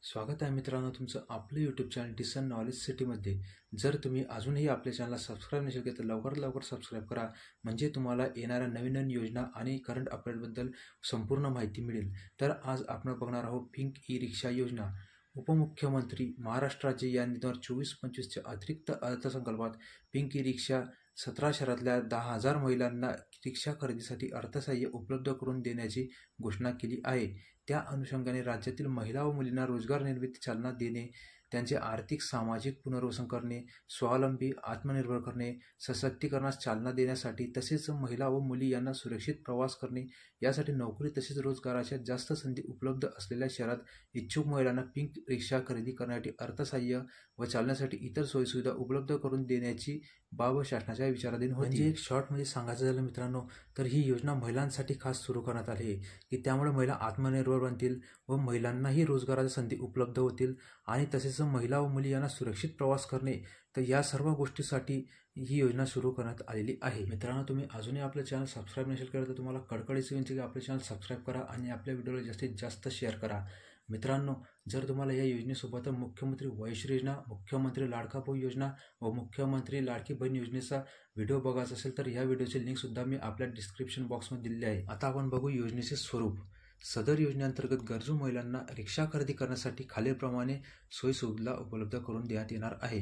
स्वागत आहे मित्रांनो तुमचं आपलं यूट्यूब चॅनल डिसन नॉलेज सिटीमध्ये। जर तुम्ही अजूनही आपल्या चॅनलला सबस्क्राईब नसेल केलं तर लवकरात लवकर सबस्क्राईब करा, म्हणजे तुम्हाला येणाऱ्या नवीन नवीन योजना आणि करंट अपडेटबद्दल संपूर्ण माहिती मिळेल। तर आज आपण बघणार आहोत पिंक ई रिक्षा योजना। उपमुख्यमंत्री महाराष्ट्र राज्य या 2024-25च्या अतिरिक्त अर्थसंकल्पात पिंक ई रिक्षा 17 शहरातल्या 10,000 महिलांना रिक्षा खरेदीसाठी अर्थसहाय्य उपलब्ध करून देण्याची घोषणा केली आहे। त्या अनुषंगाने राज्यातील महिला व मुलींना रोजगार निर्मिती चालना देणे, त्यांचे आर्थिक सामाजिक पुनर्वसन करणे, स्वावलंबी आत्मनिर्भर करणे, सशक्तीकरणास चालना देण्यासाठी तसेच महिला व मुली यांना सुरक्षित प्रवास करणे यासाठी नोकरी तसेच रोजगाराच्या जास्त संधी उपलब्ध असलेल्या शहरात इच्छुक महिलांना पिंक रिक्षा खरेदी करण्यासाठी अर्थसहाय्य व चालण्यासाठी इतर सोयीसुविधा उपलब्ध करून देण्याची बाब शासनाच्या विचाराधीन होती। म्हणजे एक शॉर्टमध्ये सांगायचं झालं मित्रांनो, तर ही योजना महिलांसाठी खास सुरू करण्यात आली आहे की त्यामुळे महिला आत्मनिर्भर बनतील व महिलांनाही रोजगाराच्या संधी उपलब्ध होतील आणि तसेच महिला व मुली यांना सुरक्षित प्रवास करणे, तर या सर्व गोष्टीसाठी ही योजना सुरू करण्यात आलेली आहे। मित्रांनो, तुम्ही अजूनही आपलं चॅनल सबस्क्राईब नसेल केलं तर तुम्हाला कळकळीची विनंती की आपले चॅनल सबस्क्राईब करा आणि आपल्या व्हिडिओला जास्तीत जास्त शेअर करा। मित्रांनो, जर तुम्हाला या योजनेसोबत मुख्यमंत्री वयश्री योजना, मुख्यमंत्री लाडका भाऊ योजना व मुख्यमंत्री लाडकी बहीण योजनेचा व्हिडिओ बघायचा असेल तर या व्हिडिओची लिंकसुद्धा मी आपल्या डिस्क्रिप्शन बॉक्समध्ये दिली आहे। आता आपण बघू योजनेचे स्वरूप। सदर योजनेअंतर्गत गरजू महिलांना रिक्षा खरेदी करण्यासाठी खालीलप्रमाणे सोयीसुविधा उपलब्ध करून देण्यात येणार आहे।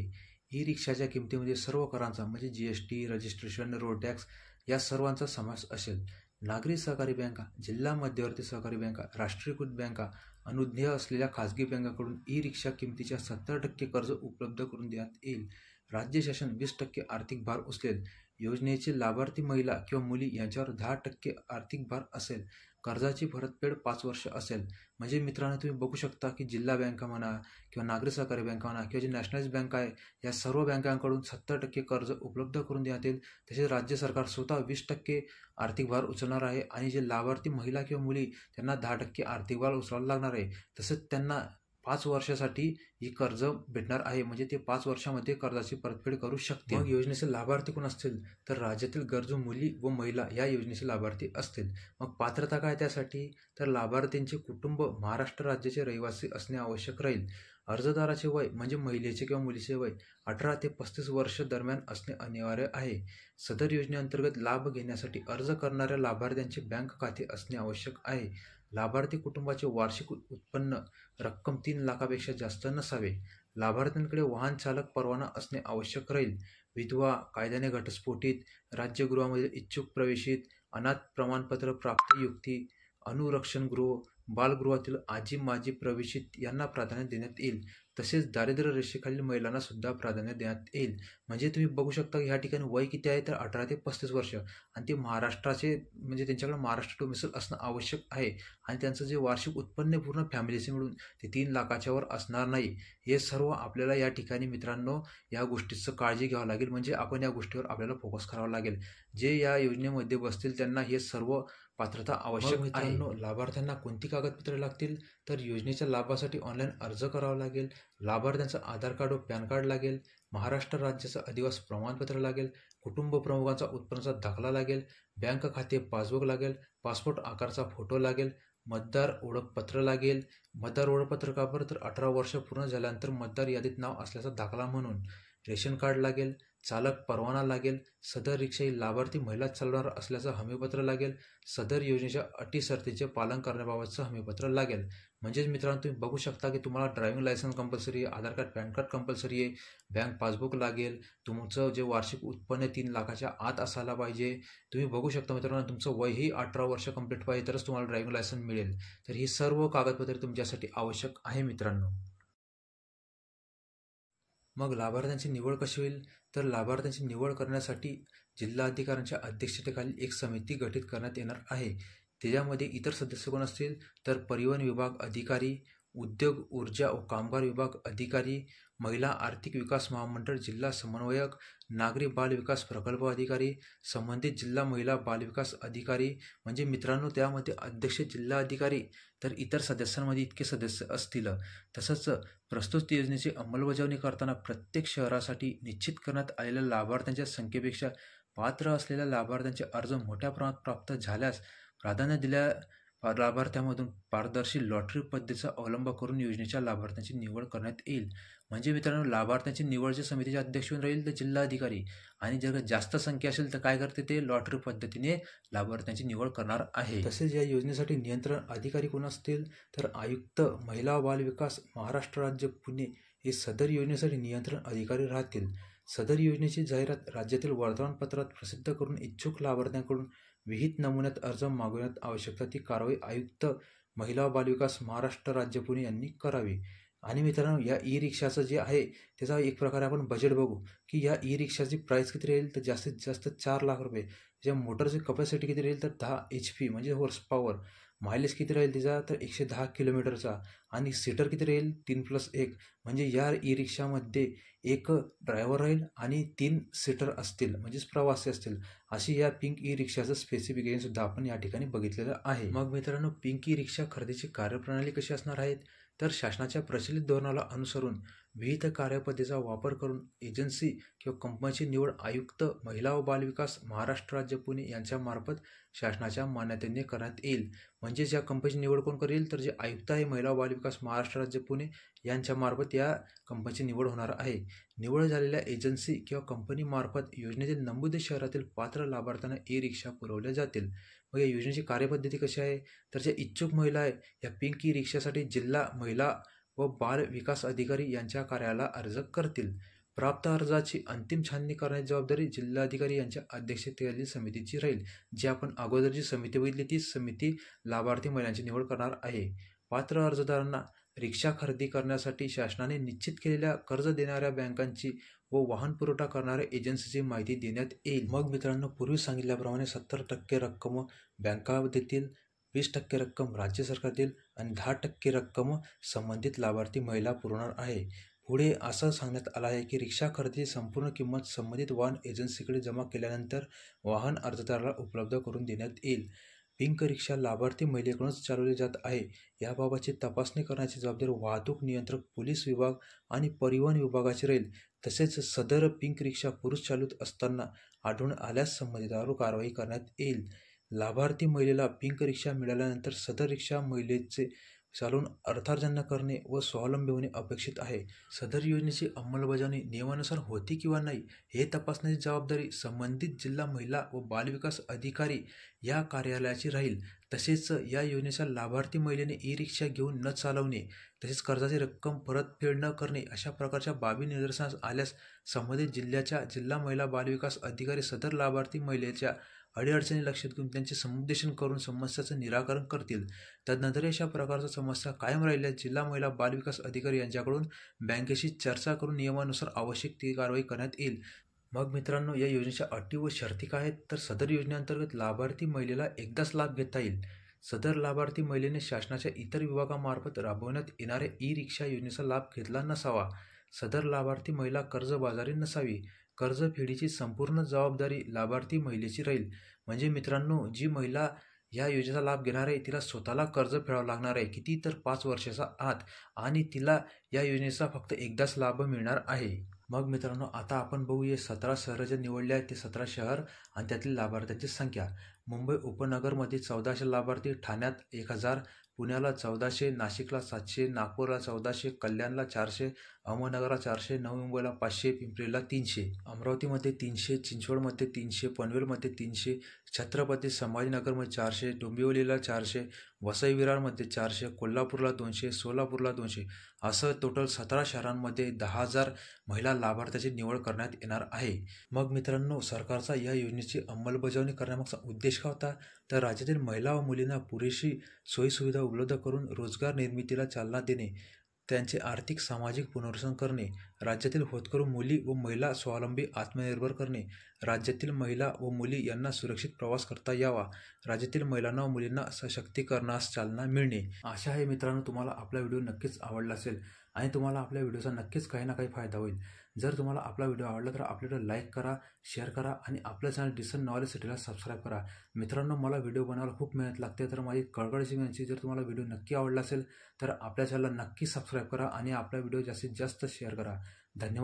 ई रिक्षाच्या किमतीमध्ये सर्व करांचा म्हणजे GST, रजिस्ट्रेशन, रोड टॅक्स या सर्वांचा समावेश असेल। नागरी सहकारी बँका, जिल्हा मध्यवर्ती सहकारी बँका, राष्ट्रीयकृत बँका, अनुज्ञेय असलेल्या खाजगी बँकांकडून ई रिक्षा किमतीच्या 70% कर्ज उपलब्ध करून देण्यात येईल। राज्य शासन 20% आर्थिक भार उचलेल। योजनेचे लाभार्थी महिला किंवा मुली यांच्यावर 10% आर्थिक भार असेल। कर्जाची परतफेड 5 वर्ष असेल। म्हणजे मित्रांनो, तुम्ही बघू शकता की जिल्हा बँका म्हणा किंवा नागरी सहकारी बँका म्हणा किंवा जी नॅशनलाइज बँक आहे या सर्व बँकांकडून 70% कर्ज उपलब्ध करून देण्यात येईल। तसेच राज्य सरकार स्वतः 20% आर्थिक भार उचलणार आहे आणि जे लाभार्थी महिला किंवा मुली त्यांना 10% आर्थिक भार उचलायला लागणार आहे। तसंच त्यांना 5 वर्षासाठी ही कर्ज भेटणार आहे, म्हणजे ते 5 वर्षामध्ये कर्जाची परतफेड करू शकतील। मग योजनेचे लाभार्थी कोण असतील तर राज्यातील गरजू मुली व महिला या योजनेचे लाभार्थी असतील। मग पात्रता काय त्यासाठी, तर लाभार्थींचे कुटुंब महाराष्ट्र राज्याचे रहिवासी असणे आवश्यक राहील। अर्जदाराचे वय म्हणजे महिलेचे किंवा मुलीचे वय 18 ते 35 वर्ष दरम्यान असणे अनिवार्य आहे। सदर योजनेअंतर्गत लाभ घेण्यासाठी अर्ज करणाऱ्या लाभार्थ्यांचे बँक खाते असणे आवश्यक आहे। लाभार्थी कुटुंबाचे वार्षिक उत्पन्न रक्कम 3 लाखापेक्षा जास्त नसावे। लाभार्थ्यांकडे वाहन चालक परवाना असणे आवश्यक राहील। विधवा, कायद्याने घटस्फोटित, राज्यगृहामध्ये इच्छुक प्रवेशित, अनाथ प्रमाणपत्र प्राप्त युक्ती, अनुरक्षणगृह, बालगृहातील आजी माजी प्रवेशित यांना प्राधान्य देण्यात येईल। तसेच दारिद्र्य रेषेखालील महिलांना सुद्धा प्राधान्य देण्यात येईल। म्हणजे तुम्ही बघू शकता की ह्या ठिकाणी वय किती आहे, तर 18 ते 35 वर्ष आणि ते महाराष्ट्राचे म्हणजे त्यांच्याकडे महाराष्ट्र डोमिसाइल असणं आवश्यक आहे आणि त्यांचं जे वार्षिक उत्पन्न पूर्ण फॅमिलीचे मिळून ते 3 लाखाच्या वर असणार नाही। हे सर्व आपल्याला या ठिकाणी मित्रांनो या गोष्टीचं काळजी घ्यावं लागेल, म्हणजे आपण या गोष्टीवर आपल्याला फोकस करावा लागेल। जे या योजनेमध्ये बसतील त्यांना हे सर्व पात्रता आवश्यक आहे। लाभार्थ्यांना कोणती कागदपत्रे लागतील, तर योजनेच्या लाभासाठी ऑनलाईन अर्ज करावा लागेल। लाभार्थ्यांचं आधार कार्ड व पॅन कार्ड लागेल। महाराष्ट्र राज्याचं अधिवास प्रमाणपत्र लागेल। कुटुंब प्रमुखांचा उत्पन्नाचा दाखला लागेल। बँक खाते पासबुक लागेल। पासपोर्ट आकारचा फोटो लागेल। मतदार ओळखपत्र लागेल। मतदार ओळखपत्र का बरं, तर 18 वर्ष पूर्ण झाल्यानंतर मतदार यादीत नाव असल्याचा दाखला म्हणून। रेशन कार्ड लागेल। चालक परवाना लागेल। सदर रिक्षा ही लाभार्थी महिला चालवणार असल्याचं हमीपत्र लागेल। सदर योजनेच्या अटी शर्तीचे पालन करण्याबाबतचं हमीपत्र लागेल। म्हणजेच मित्रांनो, तुम्ही बघू शकता की तुम्हाला ड्रायव्हिंग लायसन्स कंपल्सरी आहे, आधार कार्ड पॅन कार्ड कंपल्सरी आहे, बँक पासबुक लागेल, तुमचं जे वार्षिक उत्पन्न 3 लाखाच्या आत असायला पाहिजे। तुम्ही बघू शकता मित्रांनो, तुमचं वयही 18 वर्ष कंप्लीट पाहिजे तरच तुम्हाला ड्रायव्हिंग लायसन्स मिळेल। तर ही सर्व कागदपत्रे तुमच्यासाठी आवश्यक आहे मित्रांनो। मग लाभार्थ्यांची निवड कशी होईल, तर लाभार्थ्यांची निवड करण्यासाठी जिल्हाधिकाऱ्यांच्या अध्यक्षतेखाली एक समिती गठीत करण्यात येणार आहे। त्याच्यामध्ये इतर सदस्य कोण असतील, तर परिवहन विभाग अधिकारी, उद्योग ऊर्जा व कामगार विभाग अधिकारी, महिला आर्थिक विकास महामंडळ जिल्हा समन्वयक, नागरी बाल विकास प्रकल्प अधिकारी, संबंधित जिल्हा महिला बाल विकास अधिकारी। म्हणजे मित्रांनो, त्यामध्ये अध्यक्ष जिल्हा अधिकारी तर इतर सदस्यांमध्ये इतके सदस्य असतील। तसंच प्रस्तुत योजनेची अंमलबजावणी करताना प्रत्येक शहरासाठी निश्चित करण्यात आलेल्या लाभार्थ्यांच्या संख्येपेक्षा पात्र असलेल्या लाभार्थ्यांचे अर्ज मोठ्या प्रमाणात प्राप्त झाल्यास प्राधान्य दिल्या लाभार्थ्यांमधून पारदर्शी लॉटरी पद्धतीचा अवलंब करून योजनेच्या लाभार्थ्यांची निवड करण्यात येईल. म्हणजे मित्रांनो, लाभार्थ्यांची निवड जे समितीचे अध्यक्ष होऊन राहील ते जिल्हाधिकारी, आणि जर जास्त संख्या असेल तर काय करते ते लॉटरी पद्धतीने लाभार्थ्यांची निवड करणार आहे. तसेच या योजनेसाठी नियंत्रण अधिकारी कोण असतील तर आयुक्त, महिला व बाल विकास, महाराष्ट्र राज्य पुणे हे सदर योजनेसाठी नियंत्रण अधिकारी राहतील. सदर योजनेची जाहिरात राज्यातील वर्तमानपत्रात प्रसिद्ध करून इच्छुक लाभार्थ्यांकडून विहित नमुन्यात अर्ज मागवण्यात आवश्यकता ती कारवाई आयुक्त, महिला व बालविकास, महाराष्ट्र राज्य पुणे यांनी करावी. आणि मित्रांनो, या ई रिक्षाचं जे आहे त्याचा एक प्रकारे आपण बजेट बघू की या ई रिक्षाची प्राईस किती राहील तर जास्तीत जास्त 4 लाख रुपये. ज्या मोटरची कपॅसिटी किती राहील तर 10 HP म्हणजे हॉर्स पॉवर. मायलेज किती राहील तिचा तर 110 किलोमीटरचा. आणि सीटर किती राहील 3+1 म्हणजे या ई रिक्षामध्ये एक ड्रायव्हर राहील आणि 3 सीटर असतील म्हणजेच प्रवासी असतील. अशी या पिंक ई रिक्षाचं स्पेसिफिकेशन सुद्धा आपण या ठिकाणी बघितलेलं आहे. मग मित्रांनो, पिंक ई रिक्षा खरेदीची कार्यप्रणाली कशी असणार आहेत तर शासनाच्या प्रचलित धोरणाला अनुसरून विविध कार्यपद्धतीचा वापर करून एजन्सी किंवा कंपनीची निवड आयुक्त, महिला व बालविकास, महाराष्ट्र राज्य पुणे यांच्या मार्फत शासनाच्या मान्यतेने करण्यात येईल. म्हणजेच या कंपनीची निवड कोण करेल तर जे आयुक्त आहे, महिला व बालविकास, महाराष्ट्र राज्य पुणे यांच्या मार्फत या कंपनीची निवड होणार आहे. निवड झालेल्या एजन्सी किंवा कंपनीमार्फत योजनेतील नमूद शहरातील पात्र लाभार्थ्यांना ई रिक्षा पुरवल्या जातील. मग या योजनेची कार्यपद्धती कशी आहे तर ज्या इच्छुक महिला आहे या पिंक ई रिक्षासाठी जिल्हा महिला व बाल विकास अधिकारी यांच्या कार्यालयाला अर्ज करतील. प्राप्त अर्जाची अंतिम छाननी करण्याची जबाबदारी जिल्हाधिकारी यांच्या अध्यक्षतेखालील समितीची राहील. जी आपण अगोदर जी समिती बघितली ती समिती लाभार्थी महिलांची निवड करणार आहे. पात्र अर्जदारांना रिक्षा खरेदी करण्यासाठी शासनाने निश्चित केलेल्या कर्ज देणाऱ्या बँकांची व वाहन पुरवठा करणाऱ्या एजन्सीची माहिती देण्यात येईल. मग मित्रांनो, पूर्वी सांगितल्याप्रमाणे 70% रक्कम बँका देतील, 20% रक्कम राज्य सरकार देईल आणि 10% रक्कम संबंधित लाभार्थी महिला पुरवणार आहे. पुढे असं सांगण्यात आलं आहे की रिक्षा खरेदीची संपूर्ण किंमत संबंधित वाहन एजन्सीकडे जमा केल्यानंतर वाहन अर्जदाराला उपलब्ध करून देण्यात येईल. पिंक रिक्षा लाभार्थी महिलेकडूनच चालवली जात आहे याबाबतची तपासणी करण्याची जबाबदारी वाहतूक नियंत्रक, पोलीस विभाग आणि परिवहन विभागाची राहील. तसेच सदर पिंक रिक्षा पुरुष चालित असताना आढळून आल्यास संबंधितांवर कारवाई करण्यात येईल. लाभार्थी महिलेला पिंक रिक्षा मिळाल्यानंतर सदर रिक्षा महिलेचे चालवून अर्थार्जन करणे व स्वावलंबी होणे अपेक्षित आहे. सदर योजनेची अंमलबजावणी नियमानुसार होती किंवा नाही हे तपासण्याची जबाबदारी संबंधित जिल्हा महिला व बालविकास अधिकारी या कार्यालयाची राहील. तसेच या योजनेच्या लाभार्थी महिलेने ई रिक्षा घेऊन न चालवणे, तसेच कर्जाची रक्कम परतफेड न करणे अशा प्रकारच्या बाबी निदर्शनास आल्यास संबंधित जिल्ह्याच्या जिल्हा महिला बालविकास अधिकारी सदर लाभार्थी महिलेच्या अडीअडचणी लक्षात घेऊन त्यांचे समुपदेशन करून समस्याचं निराकरण करतील. तदनंतर अशा प्रकारच्या समस्या कायम राहिल्यास जिल्हा महिला बालविकास अधिकारी यांच्याकडून बँकेशी चर्चा करून नियमानुसार आवश्यक ती कारवाई करण्यात येईल. मग मित्रांनो, या योजनेच्या अटी व शर्ती काय आहेत तर सदर योजनेअंतर्गत लाभार्थी महिलेला एकदाच लाभ घेता येईल. सदर लाभार्थी महिलेने शासनाच्या इतर विभागामार्फत राबवण्यात येणाऱ्या ई रिक्षा योजनेचा लाभ घेतला नसावा. सदर लाभार्थी महिला कर्जबाजारी नसावी. कर्जफेडीची संपूर्ण जबाबदारी लाभार्थी महिलेची राहील. म्हणजे मित्रांनो, जी महिला या योजनेचा लाभ घेणार आहे तिला स्वतःला कर्ज फेडावं लागणार आहे, किती तर 5 वर्षाचा आत, आणि तिला या योजनेचा फक्त एकदाच लाभ मिळणार आहे. मग मित्रांनो, आता आपण बघूया 17 शहरं जे निवडले आहेत ते 17 शहर आणि त्यातील लाभार्थ्यांची संख्या. मुंबई उपनगरमध्ये 1400 लाभार्थी, ठाण्यात 1000, पुण्याला 1400, नाशिकला 700, नागपूरला 1400, कल्याणला 400, अहमदनगरला 400, नवी मुंबईला 500, पिंपरीला 300, अमरावतीमध्ये 300, चिंचवडमध्ये 300, पनवेलमध्ये 300, छत्रपती संभाजीनगरमध्ये 400, डोंबिवलीला 400, वसई विरारमध्ये 400, कोल्हापूरला 200, सोलापूरला 200 असं टोटल 17 शहरांमध्ये 10,000 महिला लाभार्थ्याची निवड करण्यात येणार आहे. मग मित्रांनो, सरकारचा या योजनेची अंमलबजावणी करण्यामागचा उद्देश काय होता तर राज्यातील महिला व मुलींना पुरेशी सोयीसुविधा उपलब्ध करून रोजगार निर्मितीला चालना देणे, त्यांचे आर्थिक सामाजिक पुनर्वसन करणे, राज्यातील होतकरू मुली व महिला स्वावलंबी आत्मनिर्भर करणे, राज्यातील महिला व मुली यांना सुरक्षित प्रवास करता यावा, राज्यातील महिलांना व मुलींना सशक्तीकरणास चालना मिळणे. आशा आहे मित्रांनो, तुम्हाला आपला व्हिडिओ नक्कीच आवडला असेल आणि तुम्हाला आपल्या व्हिडिओचा नक्कीच काही ना काही फायदा होईल. जर तुम्हाला आपला व्हिडिओ आवडला तर आपल्या व्हिडिओ लाईक करा, शेअर करा आणि आपल्या चॅनल डिसन नॉलेज सिटीला सबस्क्राईब करा. मित्रांनो, मला व्हिडिओ बनवायला खूप मेहनत लागते, तर माझी कळकळीची विनंती, जर तुम्हाला व्हिडिओ नक्की आवडला असेल तर आपल्या चॅनलला नक्की सबस्क्राईब करा आणि आपला व्हिडिओ जास्तीत जास्त शेअर करा. धन्यवाद.